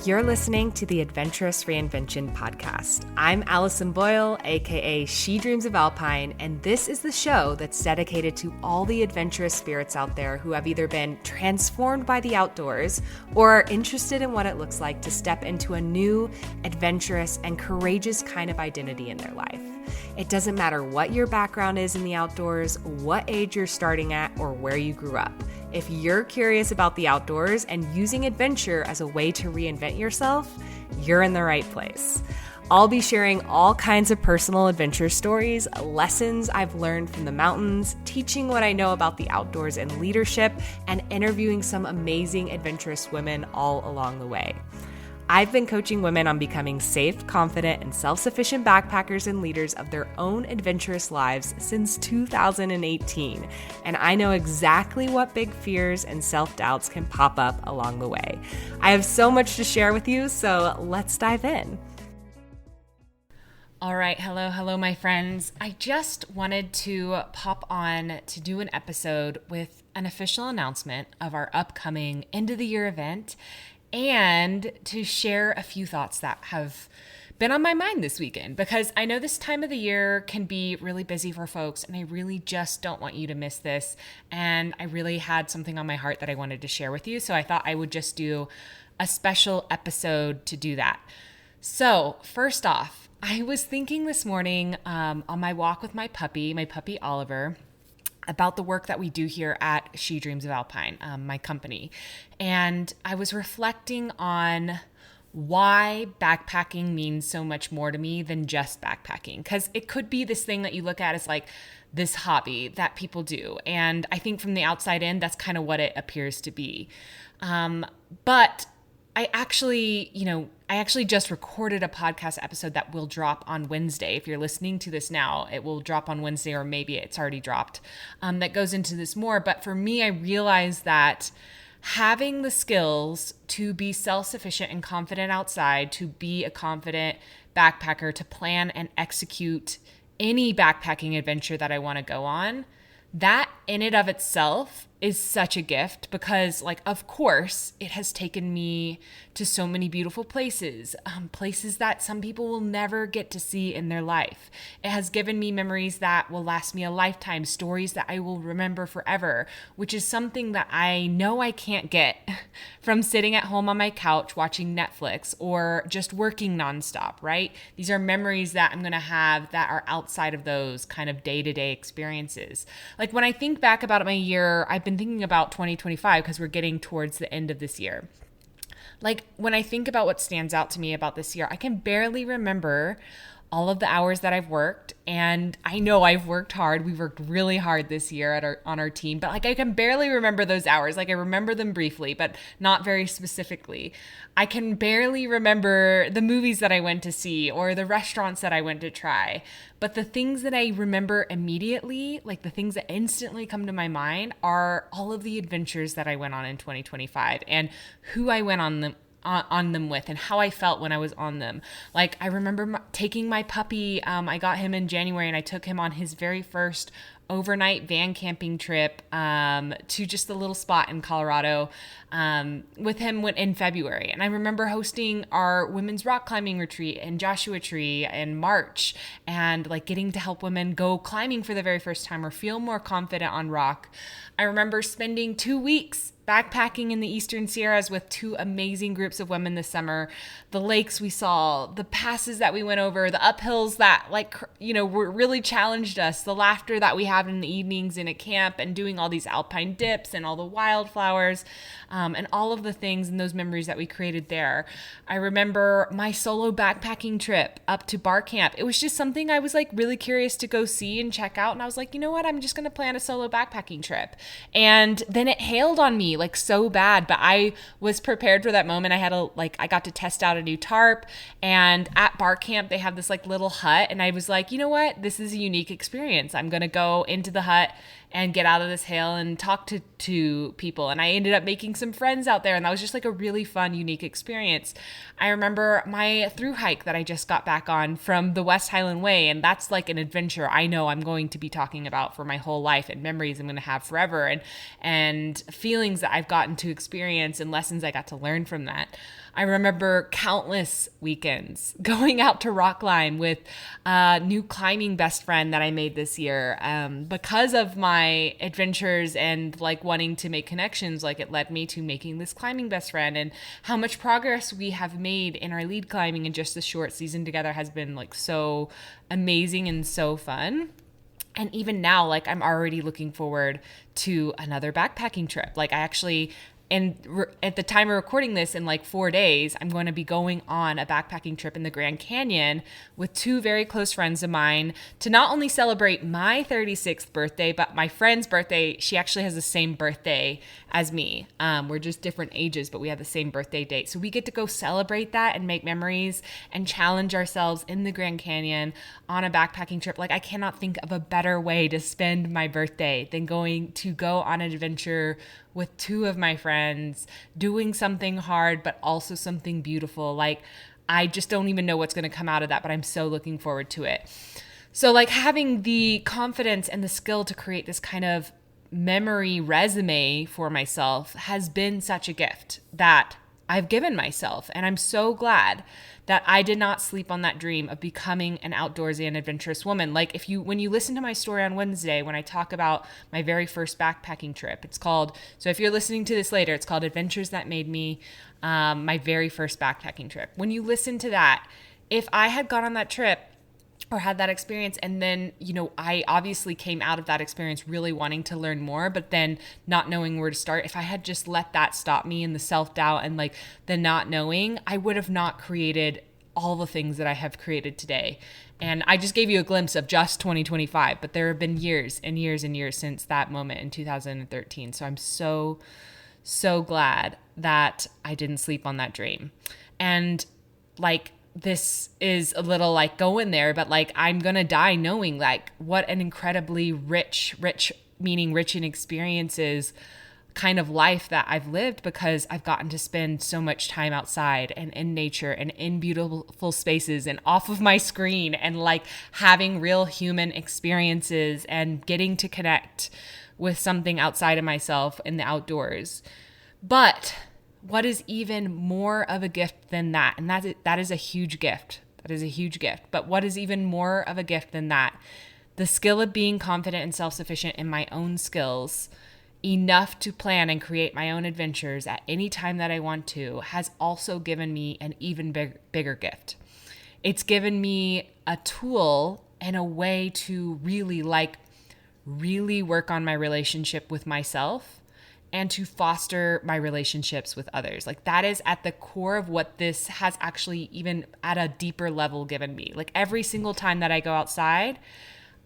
You're listening to the Adventurous Reinvention podcast. I'm Allison Boyle, aka She Dreams of Alpine, and this is the show that's dedicated to all the adventurous spirits out there who have either been transformed by the outdoors or are interested in what it looks like to step into a new, adventurous, and courageous kind of identity in their life. It doesn't matter what your background is in the outdoors, what age you're starting at, or where you grew up. If you're curious about the outdoors and using adventure as a way to reinvent yourself, you're in the right place. I'll be sharing all kinds of personal adventure stories, lessons I've learned from the mountains, teaching what I know about the outdoors and leadership, and interviewing some amazing adventurous women all along the way. I've been coaching women on becoming safe, confident, and self-sufficient backpackers and leaders of their own adventurous lives since 2018, and I know exactly what big fears and self-doubts can pop up along the way. I have so much to share with you, so let's dive in. All right, hello, my friends. I just wanted to pop on to do an episode with an official announcement of our upcoming end-of-the-year event, and to share a few thoughts that have been on my mind this weekend, because I know this time of the year can be really busy for folks, and I really just don't want you to miss this. And I really had something on my heart that I wanted to share with you, so I thought I would just do a special episode to do that. So first off, I was thinking this morning on my walk with my puppy Oliver, about the work that we do here at She Dreams of Alpine, my company. And I was reflecting on why backpacking means so much more to me than just backpacking. Because it could be this thing that you look at as like this hobby that people do. And I think from the outside in, that's kind of what it appears to be. But I actually just recorded a podcast episode that will drop on Wednesday. If you're listening to this now, it will drop on Wednesday, or maybe it's already dropped, that goes into this more. But for me, I realized that having the skills to be self-sufficient and confident outside, to be a confident backpacker, to plan and execute any backpacking adventure that I want to go on, that in and of itself is such a gift, because of course it has taken me to so many beautiful places, places that some people will never get to see in their life. It has given me memories that will last me a lifetime, stories that I will remember forever, which is something that I know I can't get from sitting at home on my couch watching Netflix or just working nonstop, right? These are memories that I'm going to have that are outside of those kind of day-to-day experiences. Like when I think back about my year, I've been thinking about 2025 because we're getting towards the end of this year. Like when I think about what stands out to me about this year, I can barely remember all of the hours that I've worked. And I know I've worked hard. We worked really hard this year on our team, but I can barely remember those hours. I remember them briefly, but not very specifically. I can barely remember the movies that I went to see or the restaurants that I went to try. But the things that I remember immediately, like the things that instantly come to my mind, are all of the adventures that I went on in 2025 and who I went on them with and how I felt when I was on them. Like I remember taking my puppy, I got him in January, and I took him on his very first overnight van camping trip to just a little spot in Colorado with him in February. And I remember hosting our women's rock climbing retreat in Joshua Tree in March, and getting to help women go climbing for the very first time or feel more confident on rock. I remember spending 2 weeks backpacking in the Eastern Sierras with 2 amazing groups of women this summer. The lakes we saw, the passes that we went over, the uphills that were really challenged us, the laughter that we had in the evenings in a camp, and doing all these alpine dips and all the wildflowers, and all of the things and those memories that we created there. I remember my solo backpacking trip up to bar camp. It was just something I was really curious to go see and check out. And I was like, you know what? I'm just going to plan a solo backpacking trip. And then it hailed on me so bad, but I was prepared for that moment. I got to test out a new tarp, and at bar camp, they have this little hut. And I was like, you know what? This is a unique experience. I'm going to go into the hut and get out of this hail and talk to people. And I ended up making some friends out there, and that was just like a really fun, unique experience. I remember my thru hike that I just got back on from the West Highland Way, and that's like an adventure I know I'm going to be talking about for my whole life, and memories I'm going to have forever, and feelings that I've gotten to experience and lessons I got to learn from that. I remember countless weekends going out to rock climb with a new climbing best friend that I made this year. Because of my adventures and like wanting to make connections, like it led me to making this climbing best friend, and how much progress we have made in our lead climbing in just this short season together has been like so amazing and so fun. And even now, like I'm already looking forward to another backpacking trip. Like I actually, and at the time of recording this, in like 4 days, I'm going to be going on a backpacking trip in the Grand Canyon with two very close friends of mine to not only celebrate my 36th birthday, but my friend's birthday. She actually has the same birthday as me. We're just different ages, but we have the same birthday date. So we get to go celebrate that and make memories and challenge ourselves in the Grand Canyon on a backpacking trip. Like I cannot think of a better way to spend my birthday than going to go on an adventure with two of my friends, doing something hard, but also something beautiful. Like, I just don't even know what's going to come out of that, but I'm so looking forward to it. So like having the confidence and the skill to create this kind of memory resume for myself has been such a gift that I've given myself. And I'm so glad that I did not sleep on that dream of becoming an outdoorsy and adventurous woman. Like when you listen to my story on Wednesday, when I talk about my very first backpacking trip, it's called, so if you're listening to this later, it's called Adventures That Made Me My Very First Backpacking Trip. When you listen to that, if I had gone on that trip or had that experience, and then, I obviously came out of that experience really wanting to learn more, but then not knowing where to start. If I had just let that stop me and the self-doubt and like the not knowing, I would have not created all the things that I have created today. And I just gave you a glimpse of just 2025, but there have been years and years and years since that moment in 2013. So I'm so, so glad that I didn't sleep on that dream. And like, this is a little like going there, but like I'm gonna die knowing like what an incredibly rich meaning rich in experiences kind of life that I've lived, because I've gotten to spend so much time outside and in nature and in beautiful spaces and off of my screen, and like having real human experiences and getting to connect with something outside of myself in the outdoors. But what is even more of a gift than that? And that is a huge gift. That is a huge gift. But what is even more of a gift than that? The skill of being confident and self-sufficient in my own skills, enough to plan and create my own adventures at any time that I want to, has also given me an even bigger gift. It's given me a tool and a way to really work on my relationship with myself and to foster my relationships with others. Like that is at the core of what this has actually even at a deeper level given me. Like every single time that I go outside,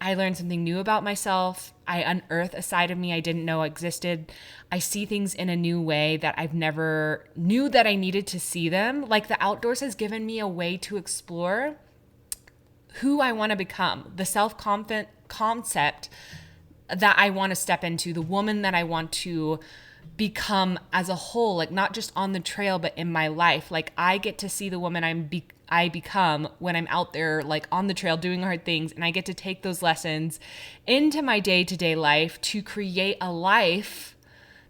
I learn something new about myself. I unearth a side of me I didn't know existed. I see things in a new way that I've never knew that I needed to see them. Like the outdoors has given me a way to explore who I want to become, the self-confident concept that I want to step into, the woman that I want to become as a whole, like not just on the trail, but in my life. Like I get to see the woman I become when I'm out there, like on the trail doing hard things. And I get to take those lessons into my day-to-day life to create a life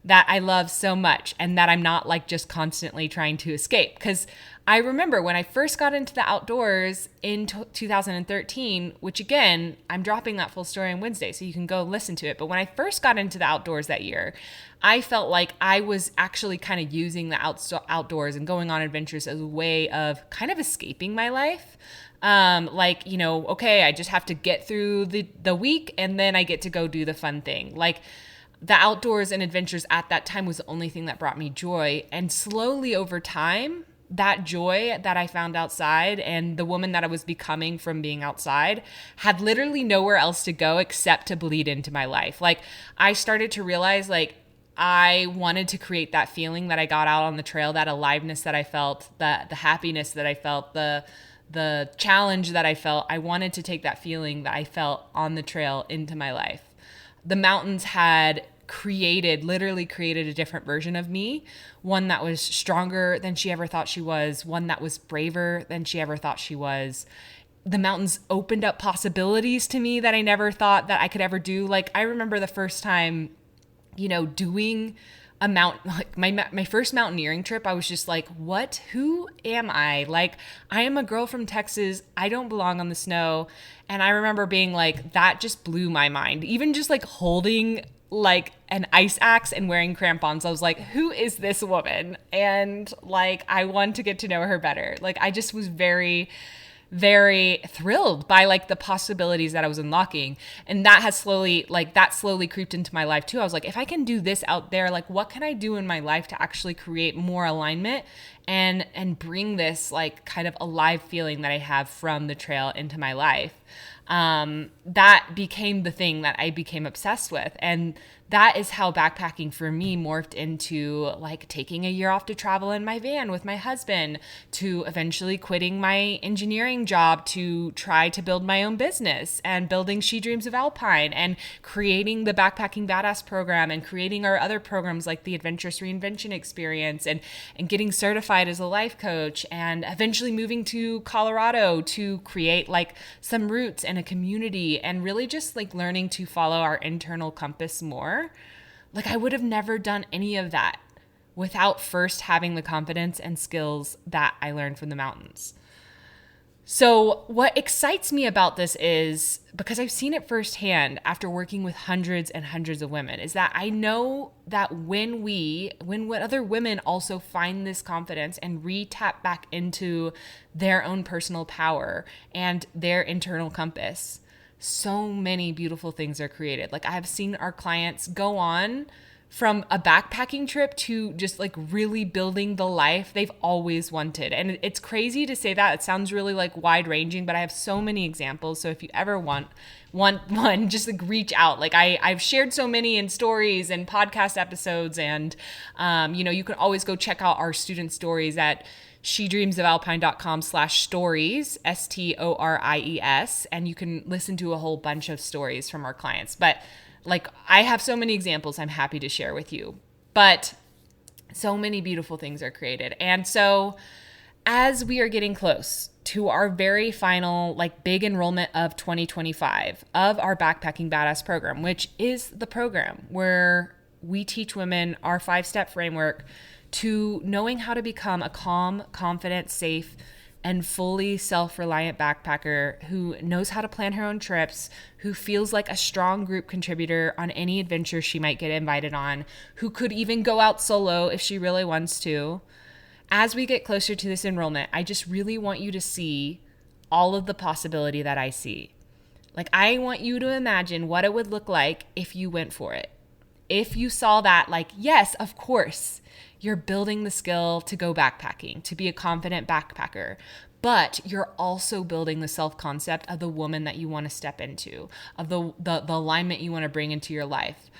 that I love so much and that I'm not like just constantly trying to escape. Because I remember when I first got into the outdoors in 2013, which again, I'm dropping that full story on Wednesday, so you can go listen to it. But when I first got into the outdoors that year, I felt like I was actually kind of using the outdoors and going on adventures as a way of kind of escaping my life. Okay, I just have to get through the week and then I get to go do the fun thing. Like the outdoors and adventures at that time was the only thing that brought me joy. And slowly over time, that joy that I found outside and the woman that I was becoming from being outside had literally nowhere else to go except to bleed into my life. Like I started to realize like I wanted to create that feeling that I got out on the trail, that aliveness that I felt, the happiness that I felt, the challenge that I felt. I wanted to take that feeling that I felt on the trail into my life. the mountains had literally created a different version of me, one that was stronger than she ever thought she was, one that was braver than she ever thought she was. The mountains opened up possibilities to me that I never thought that I could ever do. Like, I remember the first time, doing like my first mountaineering trip, I was just like, who am I? Like, I am a girl from Texas. I don't belong on the snow. And I remember being like, that just blew my mind. Even just like holding like an ice axe and wearing crampons, I was like, who is this woman? And like, I want to get to know her better. Like, I just was very, very thrilled by like the possibilities that I was unlocking. And that slowly creeped into my life too. I was like, if I can do this out there, like what can I do in my life to actually create more alignment and bring this like kind of alive feeling that I have from the trail into my life? That became the thing that I became obsessed with. And that is how backpacking for me morphed into like taking a year off to travel in my van with my husband, to eventually quitting my engineering job to try to build my own business, and building She Dreams of Alpine, and creating the Backpacking Badass program, and creating our other programs like the Adventurous Reinvention Experience, and getting certified as a life coach, and eventually moving to Colorado to create like some roots and a community, and really just like learning to follow our internal compass more. Like, I would have never done any of that without first having the confidence and skills that I learned from the mountains. So what excites me about this is, because I've seen it firsthand after working with hundreds and hundreds of women, is that I know that when other women also find this confidence and re-tap back into their own personal power and their internal compass, so many beautiful things are created. Like, I have seen our clients go on from a backpacking trip to just like really building the life they've always wanted. And it's crazy to say that. It sounds really like wide ranging, but I have so many examples. So if you ever want one, just like reach out. Like I've shared so many in stories and podcast episodes, and you can always go check out our student stories at shedreamsofalpine.com/stories, STORIES, and you can listen to a whole bunch of stories from our clients. But like, I have so many examples I'm happy to share with you, but so many beautiful things are created. And so as we are getting close to our very final, like, big enrollment of 2025 of our Backpacking Badass program, which is the program where we teach women our 5-step framework to knowing how to become a calm, confident, safe, and fully self-reliant backpacker who knows how to plan her own trips, who feels like a strong group contributor on any adventure she might get invited on, who could even go out solo if she really wants to. As we get closer to this enrollment, I just really want you to see all of the possibility that I see. Like, I want you to imagine what it would look like if you went for it. If you saw that, like, yes, of course, you're building the skill to go backpacking, to be a confident backpacker, but you're also building the self-concept of the woman that you want to step into, of the alignment you want to bring into your life.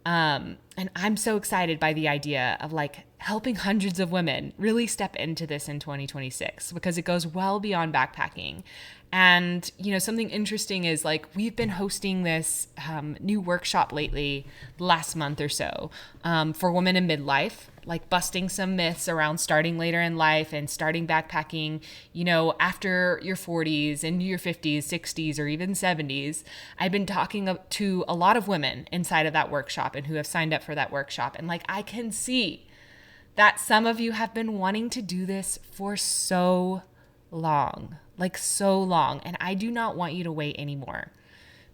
And I'm so excited by the idea of like helping hundreds of women really step into this in 2026, because it goes well beyond backpacking. And, something interesting is like, we've been hosting this new workshop lately, last month or so, for women in midlife, like busting some myths around starting later in life and starting backpacking, after your 40s and your 50s, 60s, or even 70s. I've been talking to a lot of women inside of that workshop and who have signed up for that workshop. And like, I can see that some of you have been wanting to do this for so long. Like, so long. And I do not want you to wait anymore,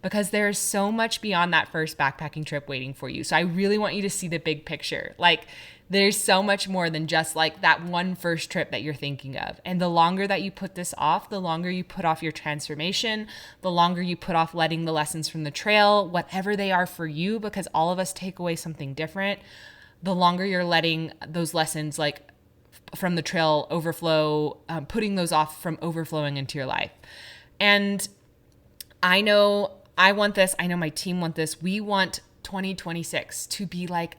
because there's so much beyond that first backpacking trip waiting for you. So I really want you to see the big picture. Like, there's so much more than just like that one first trip that you're thinking of. And the longer that you put this off, the longer you put off your transformation, the longer you put off letting the lessons from the trail, whatever they are for you, because all of us take away something different, the longer you're letting those lessons like from the trail overflow, putting those off from overflowing into your life. And I know I want this. I know my team want this. We want 2026 to be like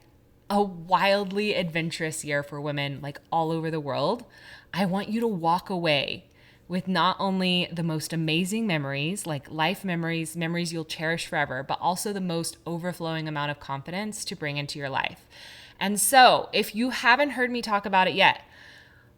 a wildly adventurous year for women, like all over the world. I want you to walk away with not only the most amazing memories, like life memories, memories you'll cherish forever, but also the most overflowing amount of confidence to bring into your life. And so, if you haven't heard me talk about it yet,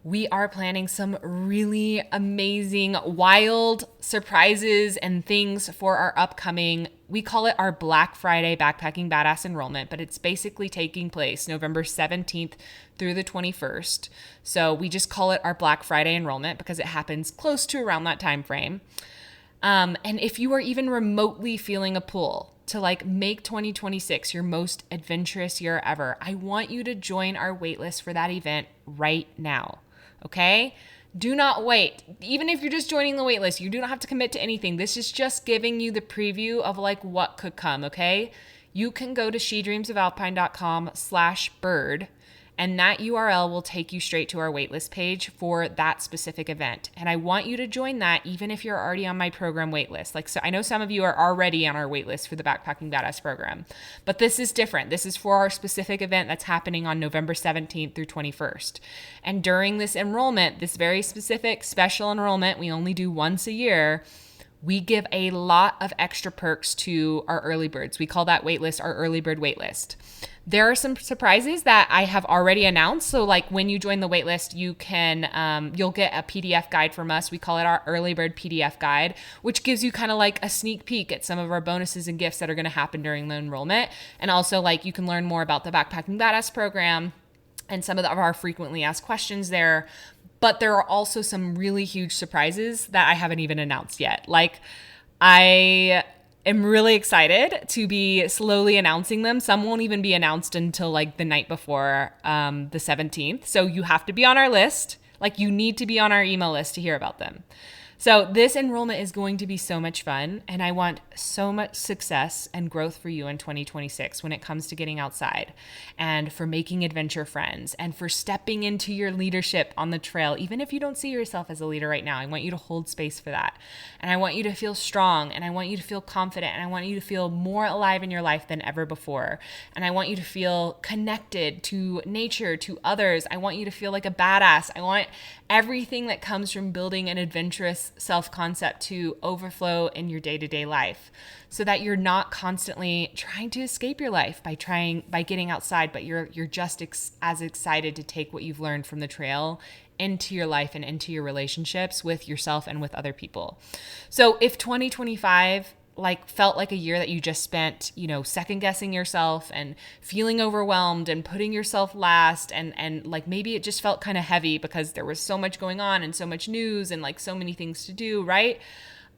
we are planning some really amazing, wild surprises and things for our upcoming, we call it our Black Friday Backpacking Badass Enrollment, but it's basically taking place November 17th through the 21st. So we just call it our Black Friday Enrollment because it happens close to around that time frame. And if you are even remotely feeling a pull to like make 2026 your most adventurous year ever, I want you to join our waitlist for that event right now. Okay? Do not wait. Even if you're just joining the waitlist, you do not have to commit to anything. This is just giving you the preview of like what could come, okay? You can go to shedreamsofalpine.com/bird, and that URL will take you straight to our waitlist page for that specific event. And I want you to join that even if you're already on my program waitlist. Like, so I know some of you are already on our waitlist for the Backpacking Badass program, but this is different. This is for our specific event that's happening on November 17th through 21st. And during this enrollment, this very specific special enrollment we only do once a year, we give a lot of extra perks to our early birds. We call that waitlist our early bird waitlist. There are some surprises that I have already announced. So like when you join the waitlist, you can, you'll get a PDF guide from us. We call it our early bird PDF guide, which gives you kind of like a sneak peek at some of our bonuses and gifts that are going to happen during the enrollment. And also like you can learn more about the Backpacking Badass program and some of our frequently asked questions there. But there are also some really huge surprises that I haven't even announced yet. Like I am really excited to be slowly announcing them. Some won't even be announced until like the night before the 17th. So you have to be on our list. Like you need to be on our email list to hear about them. So this enrollment is going to be so much fun, and I want so much success and growth for you in 2026 when it comes to getting outside and for making adventure friends and for stepping into your leadership on the trail. Even if you don't see yourself as a leader right now, I want you to hold space for that. And I want you to feel strong, and I want you to feel confident, and I want you to feel more alive in your life than ever before. And I want you to feel connected to nature, to others. I want you to feel like a badass. I want everything that comes from building an adventurous self-concept to overflow in your day-to-day life so that you're not constantly trying to escape your life by getting outside, but you're just as excited to take what you've learned from the trail into your life and into your relationships with yourself and with other people. So if 2025 like felt like a year that you just spent, second guessing yourself and feeling overwhelmed and putting yourself last, and like maybe it just felt kind of heavy because there was so much going on and so much news and like so many things to do, right?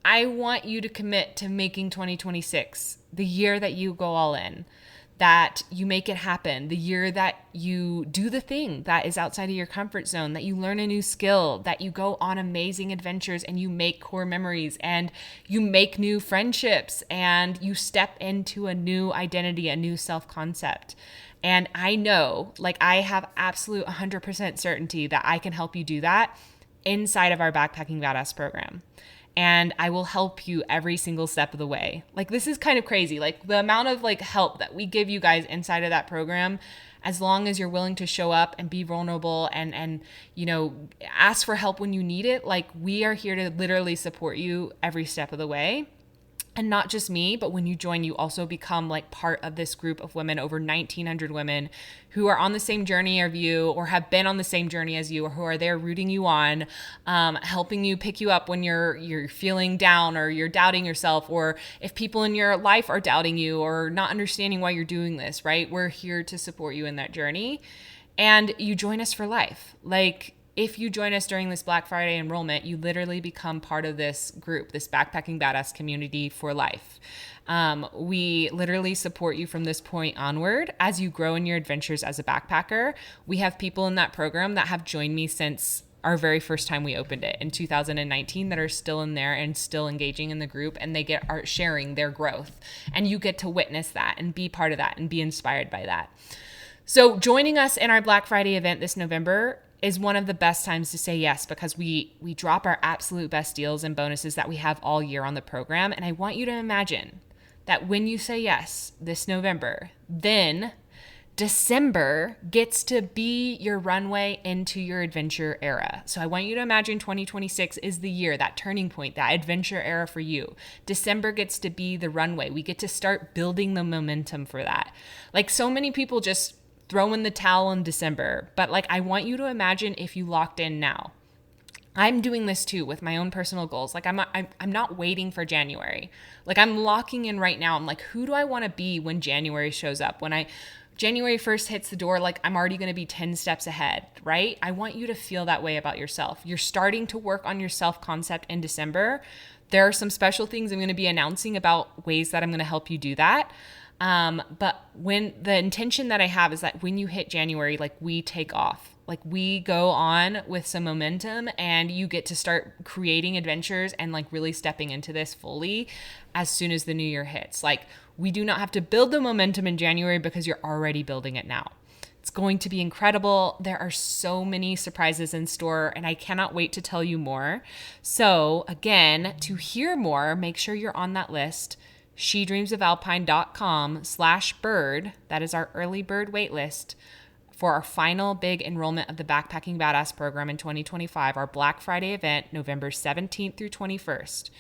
I want you to commit to making 2026 the year that you go all in, that you make it happen, the year that you do the thing that is outside of your comfort zone, that you learn a new skill, that you go on amazing adventures and you make core memories and you make new friendships and you step into a new identity, a new self-concept. And I know, like I have absolute 100% certainty that I can help you do that inside of our Backpacking Badass program. And I will help you every single step of the way. Like this is kind of crazy. Like the amount of like help that we give you guys inside of that program, as long as you're willing to show up and be vulnerable and ask for help when you need it. Like we are here to literally support you every step of the way. And not just me, but when you join, you also become like part of this group of women, over 1,900 women who are on the same journey as you or have been on the same journey as you, or who are there rooting you on, helping you pick you up when you're feeling down or you're doubting yourself, or if people in your life are doubting you or not understanding why you're doing this, right? We're here to support you in that journey. And you join us for life. Like, if you join us during this Black Friday enrollment, you literally become part of this group, this Backpacking Badass community for life. We literally support you from this point onward as you grow in your adventures as a backpacker. We have people in that program that have joined me since our very first time we opened it in 2019 that are still in there and still engaging in the group, and they are sharing their growth. And you get to witness that and be part of that and be inspired by that. So joining us in our Black Friday event this November is one of the best times to say yes, because we drop our absolute best deals and bonuses that we have all year on the program. And I want you to imagine that when you say yes this November, then December gets to be your runway into your adventure era. So I want you to imagine 2026 is the year, that turning point, that adventure era for you. December gets to be the runway. We get to start building the momentum for that. Like, so many people just throw in the towel in December, but like, I want you to imagine if you locked in now. I'm doing this too with my own personal goals. Like, I'm not waiting for January. Like, I'm locking in right now. I'm like, who do I want to be when January shows up? When January 1st hits the door, like, I'm already going to be 10 steps ahead, right? I want you to feel that way about yourself. You're starting to work on your self-concept in December. There are some special things I'm going to be announcing about ways that I'm going to help you do that. But when the intention that I have is that when you hit January, like, we take off. Like, we go on with some momentum and you get to start creating adventures and like really stepping into this fully as soon as the new year hits. Like, we do not have to build the momentum in January because you're already building it now. It's going to be incredible. There are so many surprises in store and I cannot wait to tell you more. So again, to hear more, make sure you're on that list. shedreamsofalpine.com/bird. That is our early bird waitlist for our final big enrollment of the Backpacking Badass program in 2025, our Black Friday event, November 17th through 21st.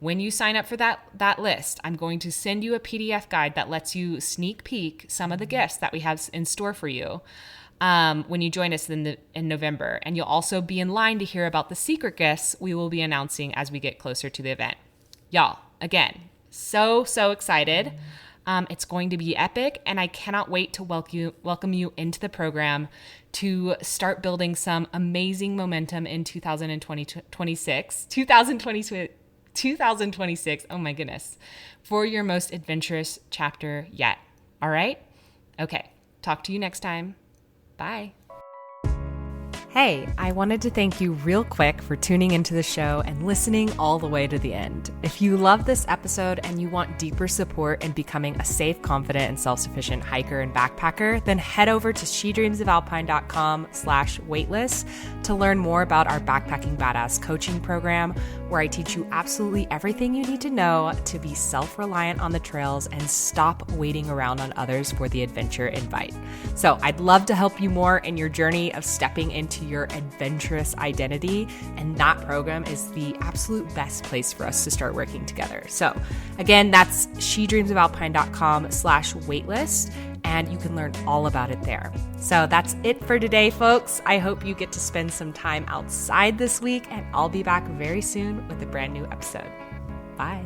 When you sign up for that list, I'm going to send you a PDF guide that lets you sneak peek some of the gifts that we have in store for you when you join us in November. And you'll also be in line to hear about the secret gifts we will be announcing as we get closer to the event. Y'all, again, so excited. It's going to be epic, and I cannot wait to welcome you into the program to start building some amazing momentum in 2026, oh my goodness, for your most adventurous chapter yet. All right? Okay, talk to you next time. Bye. Hey, I wanted to thank you real quick for tuning into the show and listening all the way to the end. If you love this episode and you want deeper support in becoming a safe, confident, and self-sufficient hiker and backpacker, then head over to shedreamsofalpine.com/waitlist to learn more about our Backpacking Badass coaching program, where I teach you absolutely everything you need to know to be self-reliant on the trails and stop waiting around on others for the adventure invite. So I'd love to help you more in your journey of stepping into your adventurous identity, and that program is the absolute best place for us to start working together. So again, that's shedreamsofalpine.com/waitlist, and you can learn all about it there. So that's it for today, folks. I hope you get to spend some time outside this week, and I'll be back very soon with a brand new episode. Bye.